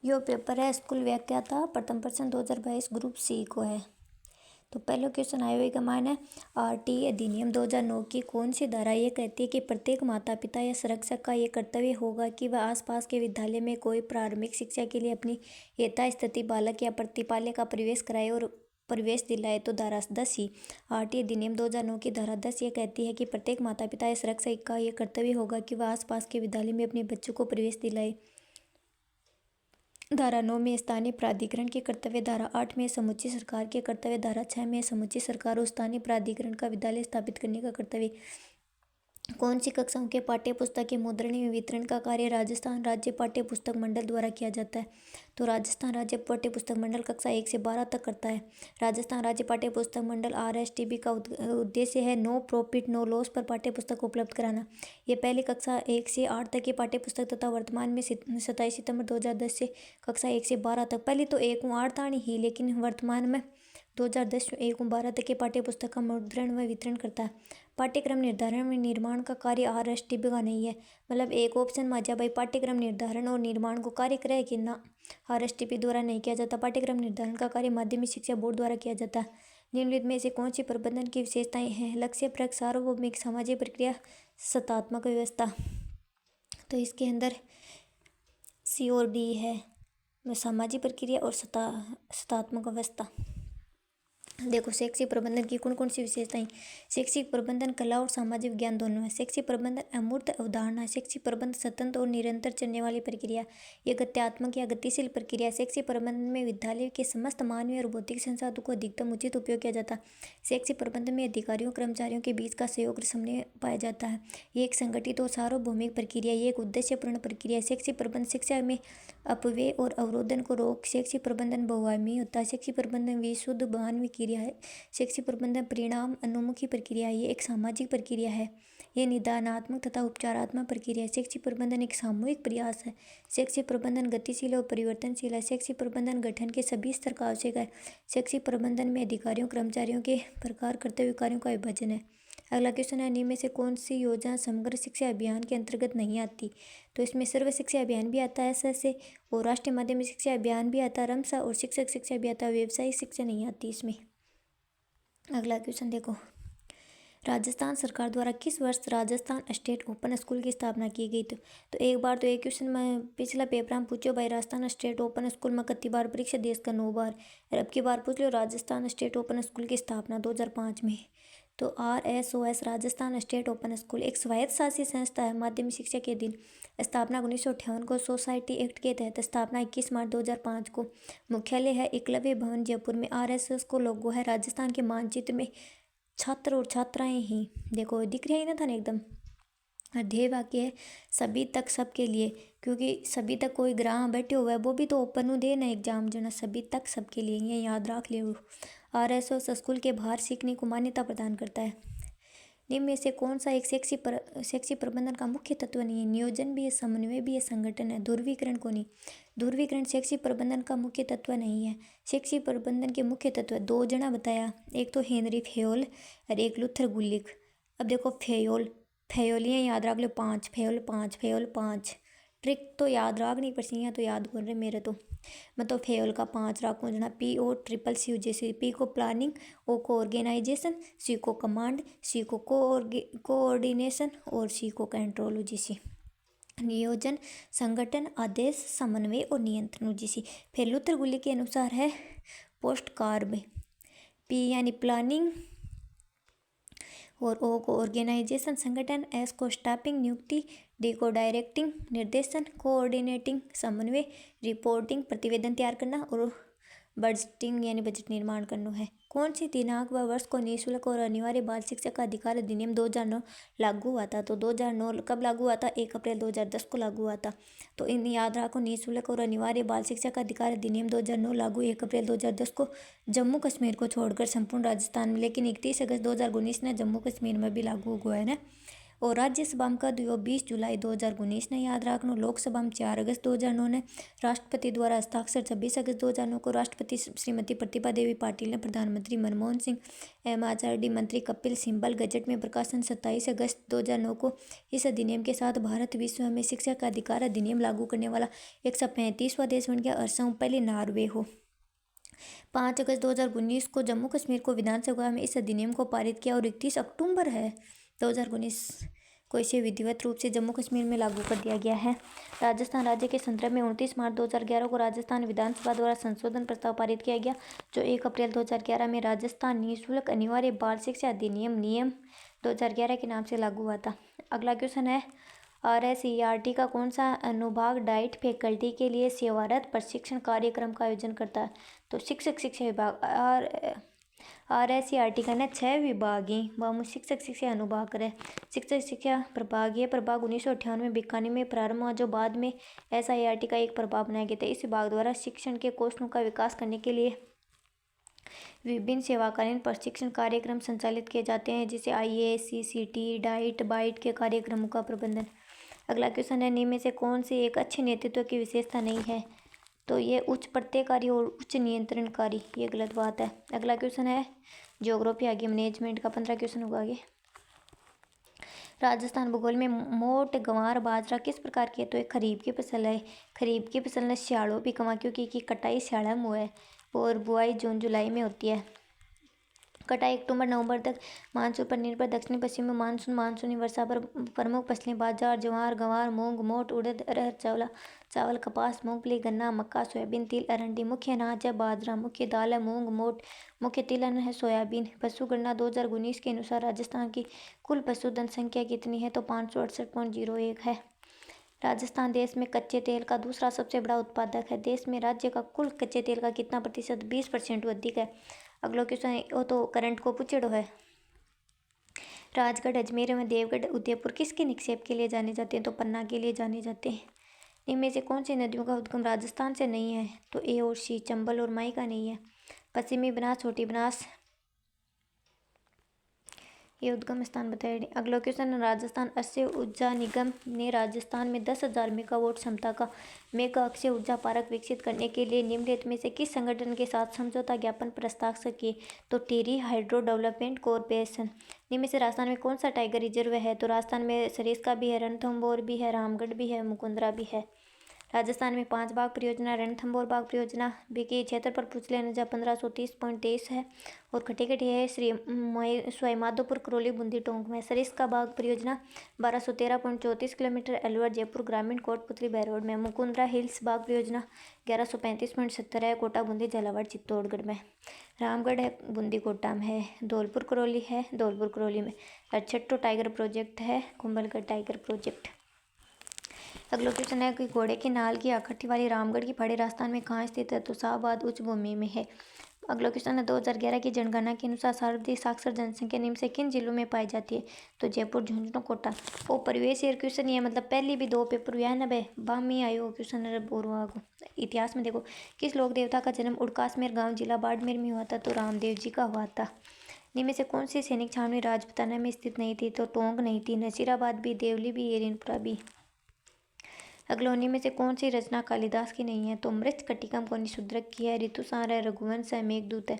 यो paper है school व्याख्याता प्रथम प्रश्न 2022 ग्रुप सी को है। तो पहला क्वेश्चन आया हुआ मान है आरटी अधिनियम 2009 की कौन सी धारा ये कहती है कि प्रत्येक माता पिता या संरक्षक का ये कर्तव्य होगा कि वह आसपास के विद्यालय में कोई प्रारंभिक शिक्षा के लिए अपनी यथास्थिति बालक या प्रतिपालक का प्रवेश कराए और प्रवेश दिलाए। तो धारा 10 ही आरटी अधिनियम 2009 की धारा 10 ये कहती है कि प्रत्येक माता पिता या संरक्षक का ये कर्तव्य होगा कि वह आसपास के विद्यालय में अपने बच्चों को प्रवेश दिलाए। धारा 9 में स्थानीय प्राधिकरण के कर्तव्य, धारा 8 में समुचित सरकार के कर्तव्य, धारा 6 में समुचित सरकार और स्थानीय प्राधिकरण का विद्यालय स्थापित करने का कर्तव्य। कौन सी कक्षाओं के पाठ्य पुस्तक के मुद्रण एवं वितरण का कार्य राजस्थान राज्य पाठ्य पुस्तक मंडल द्वारा किया जाता है। तो राजस्थान राज्य पाठ्य पुस्तक मंडल कक्षा 1 से 12 तक करता है। राजस्थान राज्य पाठ्य पुस्तक मंडल RSTB का उद्देश्य है नो प्रॉफिट नो लॉस पर पाठ्य पुस्तक उपलब्ध कराना। ये पहली कक्षा 1 से 8 तक की पाठ्य पुस्तक तथा वर्तमान में 27 सितंबर 2010 से कक्षा 1 से 12 तक, पहले तो 1 और 8 तानी ही, लेकिन वर्तमान में 2010 में 1 और 12 तक के पाठ्य पुस्तक का मुद्रण व वितरण करता है। पाठ्यक्रम निर्धारण व निर्माण का कार्य RSTB का नहीं है। मतलब एक ऑप्शन में जा भाई पाठ्यक्रम निर्धारण और निर्माण को कार्य करे कि ना RSTB द्वारा नहीं किया जाता। पाठ्यक्रम निर्धारण का कार्य माध्यमिक शिक्षा बोर्ड द्वारा किया जाता है। निम्नलिखित में से कौन सी प्रबंधन की विशेषताएं हैं? लक्ष्यप्रद, सार्वभौमिक, सामाजिक प्रक्रिया, सत्तात्मक व्यवस्था। तो इसके अंदर C और D है, सामाजिक प्रक्रिया और सत्तात्मक व्यवस्था। देखो शैक्षिक प्रबंधन की कौन कौन सी विशेषताएं? शैक्षिक प्रबंधन कला और सामाजिक विज्ञान दोनों है। शैक्षिक प्रबंधन अमूर्त अवधारणा है। शैक्षिक प्रबंधन स्वतंत्र और निरंतर चलने वाली प्रक्रिया, यह गत्यात्मक या गतिशील प्रक्रिया। शैक्षिक प्रबंधन में विद्यालय के समस्त मानवीय और बौद्धिक संसाधनों को अधिकतम उचित उपयोग किया जाता है। शैक्षिक प्रबंधन में अधिकारियों कर्मचारियों के बीच का सहयोग और समन्वय पाया जाता है। ये एक संगठित और सार्वभौमिक प्रक्रिया, ये एक उद्देश्यपूर्ण प्रक्रिया है। शैक्षिक प्रबंधन शिक्षा में अपव्यय और अवरोधन को रोक। शैक्षिक प्रबंधन बहुआयामी होता है। शैक्षिक प्रबंधन विशुद्ध मानवीय क्रिया है। शैक्षिक प्रबंधन परिणाम अनुमुखी प्रक्रिया है। ये एक सामाजिक प्रक्रिया है। ये निदानात्मक तथा उपचारात्मक प्रक्रिया है। शैक्षिक प्रबंधन एक सामूहिक प्रयास है। शैक्षिक प्रबंधन गतिशील और परिवर्तनशील है। शैक्षिक प्रबंधन गठन के सभी स्तर का आवश्यक है। शैक्षिक प्रबंधन में अधिकारियों कर्मचारियों के प्रकार कर्तव्य कार्यों का विभाजन है। अगला क्वेश्चन है, निम्न में से कौन सी योजना समग्र शिक्षा अभियान के अंतर्गत नहीं आती? तो इसमें सर्व शिक्षा अभियान भी आता है से, और राष्ट्रीय माध्यमिक शिक्षा अभियान भी आता है रमसा, और शिक्षक शिक्षा भी आता है। व्यवसायिक शिक्षा नहीं आती इसमें। अगला क्वेश्चन देखो, राजस्थान सरकार द्वारा किस वर्ष राजस्थान स्टेट ओपन स्कूल की स्थापना की गई? तो एक बार तो एक क्वेश्चन में पिछला पेपर में पूछो भाई राजस्थान स्टेट ओपन स्कूल में कितनी बार परीक्षा देश का 9 बार, और अब की बार पूछ लो राजस्थान स्टेट ओपन स्कूल की स्थापना 2005 में। तो RSOS Rajasthan state open school एक स्वायत्त शासी संस्था है। माध्यमिक शिक्षा के दिन स्थापना 1958 को। सोसाइटी एक्ट के तहत स्थापना 21 मार्च 2005 को। मुख्यालय है एकलव्य भवन जयपुर में। RSS को लोगो है राजस्थान के मानचित्र में छात्र और छात्राएं ही, देखो दिख रहा ही ना था ना एकदम। ध्येय वाक्य है सभी तक सबके लिए, क्योंकि सभी तक कोई ग्राम बैठे हुआ है वो भी तो ओपन दे ना एग्जाम जो ना, सभी तक सबके लिए, ये याद रख ले। RSS स्कूल के बाहर सीखने को मान्यता प्रदान करता है। निम्न में से कौन सा एक शैक्षिक प्रबंधन का मुख्य तत्व नहीं है? नियोजन भी है, समन्वय भी है, संगठन है। ध्रुवीकरण को नहीं, ध्रुवीकरण शैक्षिक प्रबंधन का मुख्य तत्व नहीं है। शैक्षिक प्रबंधन के मुख्य तत्व 2 जना बताया, एक तो हेनरी फेयोल और एक लूथर गुलिक। अब देखो फेयोलियाँ याद रख लो 5, फेयोल 5। ट्रिक तो याद रख नहीं पड़ती, तो याद कर रहे मेरे तो मैं तो फेयोल का 5 रखूँ जना। POCC जैसे P को प्लानिंग, O को ऑर्गेनाइजेशन, C को कमांड, C को कोऑर्डिनेशन और C को कंट्रोल जैसी। नियोजन, संगठन, आदेश, समन्वय और नियंत्रण जैसी। फिर लूथर गुली के अनुसार है पोस्ट कार्ब। P यानी प्लानिंग और O को ऑर्गेनाइजेशन संगठन, S को स्टाफिंग नियुक्ति, D को डायरेक्टिंग निर्देशन, कोऑर्डिनेटिंग समन्वय, रिपोर्टिंग प्रतिवेदन तैयार करना और बजटिंग यानी बजट निर्माण करना है। कौन सी दिनांक व वर्ष को निःशुल्क और अनिवार्य बाल शिक्षा का अधिकार अधिनियम 2009 लागू हुआ था? तो 2009 कब लागू हुआ था? 1 अप्रैल 2010 को लागू हुआ था। तो इन याद रखो, निःशुल्क और अनिवार्य बाल शिक्षा का अधिकार अधिनियम 2009 लागू 1 अप्रैल 2010 को जम्मू कश्मीर को छोड़कर संपूर्ण राजस्थान में, लेकिन 31 अगस्त 2019 ने जम्मू कश्मीर में भी लागू हुआ है ना। और राज्यसभा में कद यो 20 जुलाई 2019 ने याद रखना। लोकसभा में 4 अगस्त 2009 ने राष्ट्रपति द्वारा हस्ताक्षर। 26 अगस्त 2009 को राष्ट्रपति श्रीमती प्रतिभा देवी पाटिल ने प्रधानमंत्री मनमोहन सिंह एमएचआरडी मंत्री कपिल सिब्बल गजट में प्रकाशन। 27 अगस्त 2009 को इस अधिनियम के साथ भारत विश्व में शिक्षा का अधिकार अधिनियम लागू करने वाला 135वां देश बन गया। अर्सों पहले नॉर्वे हो। 5 अगस्त 2019 को जम्मू कश्मीर को विधानसभा में इस अधिनियम को पारित किया और 31 अक्टूबर है 2019 को इसे विधिवत रूप से जम्मू कश्मीर में लागू कर दिया गया है। राजस्थान राज्य के संदर्भ में 29 मार्च 2011 को राजस्थान विधानसभा द्वारा संशोधन प्रस्ताव पारित किया गया, जो 1 अप्रैल 2011 में राजस्थान निःशुल्क अनिवार्य बाल शिक्षा अधिनियम नियम 2011 के नाम से लागू हुआ था। अगला क्वेश्चन है, RSERT का कौन सा अनुभाग डाइट फैकल्टी के लिए सेवारत प्रशिक्षण कार्यक्रम का आयोजन करता है? तो शिक्षक शिक्षा विभाग। RSERT का ना 6 विभाग ही वह शिक्षक शिक्षा अनुभाग करे। शिक्षक शिक्षा प्रभाग, ये प्रभाग 1998 में बीकानेर में प्रारंभ हुआ, जो बाद में SIRT का एक प्रभाग बनाया गया था। इस विभाग द्वारा शिक्षण के कौशलों का विकास करने के लिए विभिन्न सेवाकालीन प्रशिक्षण कार्यक्रम संचालित किए जाते हैं, जैसे IAS, CCT, डाइट, बाइट के कार्यक्रमों का प्रबंधन। अगला क्वेश्चन है, निम्न में से कौन सी एक अच्छे नेतृत्व की विशेषता नहीं है? तो ये उच्च प्रत्ययकारी और उच्च नियंत्रणकारी, ये गलत बात है। अगला क्वेश्चन है ज्योग्राफी आगे मैनेजमेंट का 15 क्वेश्चन होगा आगे। राजस्थान भूगोल में मोट गंवार बाजरा किस प्रकार की है? तो एक खरीफ की फसल है। खरीफ की फसल ने सियाड़ों भी गंवा, क्योंकि की कटाई सियाड़ा में हुआ है और बुआई जून जुलाई में होती है। कटाई अक्टूबर नवंबर तक। मानसून पर निर्भर दक्षिणी पश्चिमी मानसूनी वर्षा पर प्रमुख फसलें बाजरा, ज्वार, गंवार, मूंग, मोट, उड़द, अरहर, चावल, कपास, मूंगफली, गन्ना, मक्का, सोयाबीन, तिल, अरंडी। मुख्य अनाज है बाजरा, मुख्य दाल है मूंग, मोट, मुख्य तिल अन्न है सोयाबीन। पशुगणना 2019 के अनुसार राजस्थान की कुल पशुधन संख्या कितनी है? तो 568.01 है। राजस्थान देश में कच्चे तेल का दूसरा सबसे बड़ा उत्पादक है। देश में राज्य का कुल कच्चे तेल का कितना प्रतिशत? 20% अधिक है। अगला क्वेश्चन वो तो करंट को पूछेड़ो है। राजगढ़, अजमेर एवं देवगढ़, उदयपुर किसके निक्षेप के लिए जाने जाते हैं? तो पन्ना के लिए जाने जाते हैं। इनमें से कौन सी नदियों का उद्गम राजस्थान से नहीं है? तो A और C, चंबल और माई का नहीं है। पश्चिमी बनास, छोटी बनास, ये उद्गम स्थान बताए। अगला क्वेश्चन, राजस्थान अक्षय ऊर्जा निगम ने राजस्थान में 10,000 मेगावाट क्षमता का मेगा अक्षय ऊर्जा पार्क विकसित करने के लिए निम्नलिखित में से किस संगठन के साथ समझौता ज्ञापन पर हस्ताक्षर किए? तो टेरी हाइड्रो डेवलपमेंट कॉरपोरेशन। इनमें से राजस्थान में कौन सा टाइगर रिजर्व है? तो राजस्थान में सरिस्का भी है, रणथंभौर भी है, रामगढ़ भी है, मुकुंदरा भी है। राजस्थान में 5 बाघ परियोजना, रणथंभौर बाघ परियोजना के क्षेत्रफल पूछ लेना 1530.23 है और खटेखटी है सवाई माधोपुर, करौली, बूंदी, टोंक में। सरिस्का बाघ परियोजना 1213.34 किलोमीटर अलवर, जयपुर ग्रामीण, कोटपुतली, बहरोड में। मुकुंदरा हिल्स बाघ परियोजना 1135.70 है, कोटा, बूंदी, झालावाड़, चित्तौड़गढ़ में। रामगढ़ है, बूंदी, कोटा में है। धौलपुर करौली है, धौलपुर करौली में। छठो टाइगर प्रोजेक्ट है कुंभलगढ़ टाइगर प्रोजेक्ट। अगला क्वेश्चन है कि घोड़े की नाल की आकृति वाली रामगढ़ की पहाड़ी राजस्थान में कहाँ स्थित है? तो शाहबाद उच्च भूमि में है। अगला क्वेश्चन है 2011 की जनगणना के अनुसार सर्वाधिक साक्षर जनसंख्या निम्न से किन जिलों में पाई जाती है? तो जयपुर, झुंझुनू, कोटा। वो परिवेश ईयर क्वेश्चन ये मतलब पहले भी 2 पेपर हुआ है ना भाई, बामी आयो क्वेश्चन है पूर्व इतिहास में। देखो, किस लोक देवता का जन्म उड़कासमेर गाँव जिला बाड़मेर में हुआ था? तो रामदेव जी का हुआ था। इनमें से कौन सी सैनिक छावनी राजपुताना में स्थित नहीं थी? तो टोंक नहीं थी, नसीराबाद भी, देवली भी, एरिनपुरा भी। अगला उन्हीं में से कौन सी रचना कालिदास की नहीं है? तो मृच्छकटिकम को निशूद्रक की है, ऋतुसार है, रघुवंश है, मेघदूत है।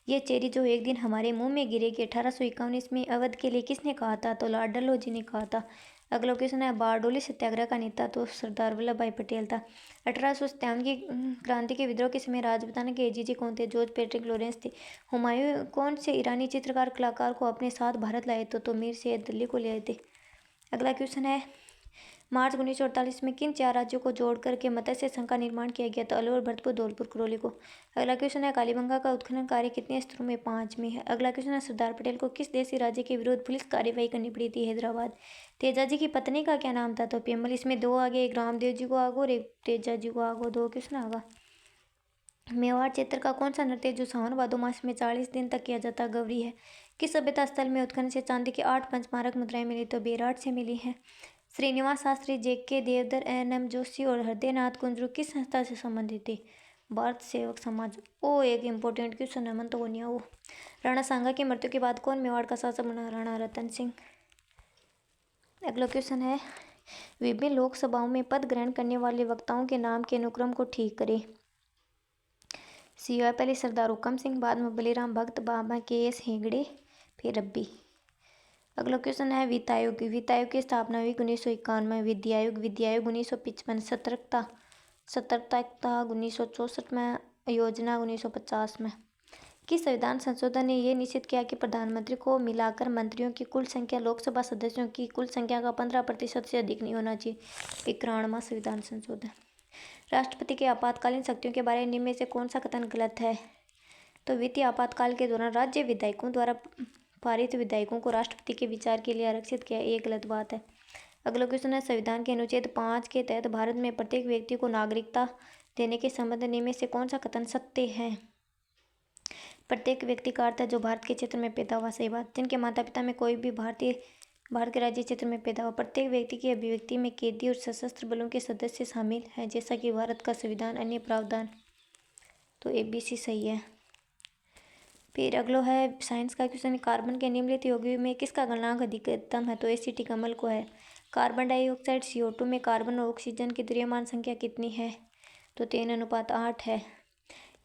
ये चेरी जो एक दिन हमारे मुंह में गिरेगी 1851 ईस्वी अवध के लिए किसने कहा था? तो लॉर्ड डलहौजी ने कहा था। अगला क्वेश्चन है बारडोली सत्याग्रह का नेता? तो सरदार वल्लभ भाई पटेल था। 1857 की क्रांति के विद्रोह के समय राजपुताना के एजीजी कौन थे? जॉर्ज पैट्रिक लॉरेंस थे। हुमायूं कौन से ईरानी चित्रकार कलाकार को अपने साथ भारत लाए थे? तो मीर सैयद दिल्ली को ले आए थे। अगला क्वेश्चन है मार्च 1948 में किन 4 राज्यों को जोड़कर के मत्स्य संघ का निर्माण किया गया? तो अलवर, भरतपुर, धौलपुर, करौली को। अगला क्वेश्चन है कालीबंगा का उत्खनन कार्य कितने स्तरों में? 5 में है। अगला क्वेश्चन है सरदार पटेल को किस देशी राज्य के विरुद्ध पुलिस कार्यवाही करनी पड़ी थी? हैदराबाद। तेजाजी की पत्नी का क्या नाम था? तो पेमल। इसमें 2 आगे, एक रामदेव जी को आगो और एक तेजा जी को आगो। 2 क्वेश्चन आगा। मेवाड़ क्षेत्र का कौन सा नृत्य जो सावन भादो मास में 40 दिन तक किया जाता? गौरी है। किस सभ्यता स्थल में उत्खनन से चांदी की 8 पंचमारक मुद्राएं मिली? तो बेराट से मिली है। श्रीनिवास शास्त्री, JK देवधर, NM जोशी और हृदयनाथ कुंजरू किस संस्था से संबंधित थे? भारत सेवक समाज। ओ एक इम्पोर्टेंट क्वेश्चन है, मन तो नहीं वो। राणा सांगा की मृत्यु के बाद कौन मेवाड़ का शासक बना? राणा रतन सिंह। अगला क्वेश्चन है, विभिन्न लोकसभाओं में पद ग्रहण करने वाले वक्ताओं के नाम के अनुक्रम को ठीक करें। सीओ पहले सरदार हुकम सिंह, बाद में बलीराम भगत, बाद में KS हेगड़े, फिर रब्बी। अगला क्वेश्चन है, वित्त आयोग। वित्त आयोग की स्थापना हुई 1951 में। विधि आयोग 1955, सतर्कता 1964 में, योजना 1950 में। किस संविधान संशोधन ने यह निश्चित किया कि प्रधानमंत्री को मिलाकर मंत्रियों की कुल संख्या लोकसभा सदस्यों की कुल संख्या का 15% से अधिक नहीं होना चाहिए। 51वां संविधान संशोधन। राष्ट्रपति के आपातकालीन शक्तियों के बारे में निम्न में से कौन सा कथन गलत है? तो वित्तीय आपातकाल के दौरान राज्य विधायकों द्वारा पारित विधेयकों को राष्ट्रपति के विचार के लिए आरक्षित किया, ये गलत बात है। अगला क्वेश्चन है, संविधान के अनुच्छेद 5 के तहत भारत में प्रत्येक व्यक्ति को नागरिकता देने के संबंध में से कौन सा कथन सत्य है? प्रत्येक व्यक्ति का अर्थ है जो भारत के क्षेत्र में पैदा हुआ, सही बात। जिनके माता पिता में कोई भी भारत के राज्य क्षेत्र में पैदा हुआ। प्रत्येक व्यक्ति की अभिव्यक्ति में कैदी और सशस्त्र बलों के सदस्य शामिल हैं, जैसा कि भारत का संविधान। अन्य प्रावधान, तो ABC सही है। फिर अगलो है साइंस का क्वेश्चन, कार्बन के निम्नलिखित यौगिकों में किसका गलनांक अधिकतम है? तो एसिटिक अम्ल को है। कार्बन डाइऑक्साइड CO2 में कार्बन और ऑक्सीजन की द्रव्यमान संख्या कितनी है? तो 3:8 है।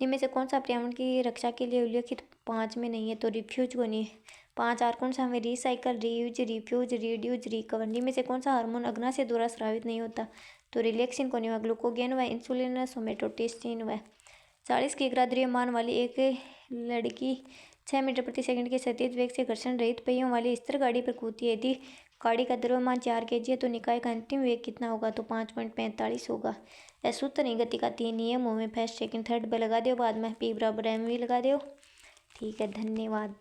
इनमें से कौन सा पर्यावरण की रक्षा के लिए उल्लिखित 5 में नहीं है? तो रिफ्यूज को नहीं है। 5 कौन सा हमें recycle, reuse, refuse, reduce, recover. इनमें से कौन सा हार्मोन अग्नि से द्वारा स्रावित नहीं होता? तो रिलैक्सिन को नहीं हुआ। ग्लूकोगेन व इंसुलिन, सोमेटोस्टेटिन व 40 किग्रा द्रव्यमान वाली एक लड़की 6 मीटर प्रति सेकंड के सतत वेग से घर्षण रहित पहियों वाली स्थिर गाड़ी पर कूदती है। यदि गाड़ी का द्रव्यमान 4 kg है तो निकाय का अंतिम वेग कितना होगा? तो 5.45 होगा। यह सूत्र नहीं, गति का 3 नियमों में फर्स्ट सेकंड थर्ड पे लगा दो, बाद में P = mv लगा दो। ठीक है, धन्यवाद।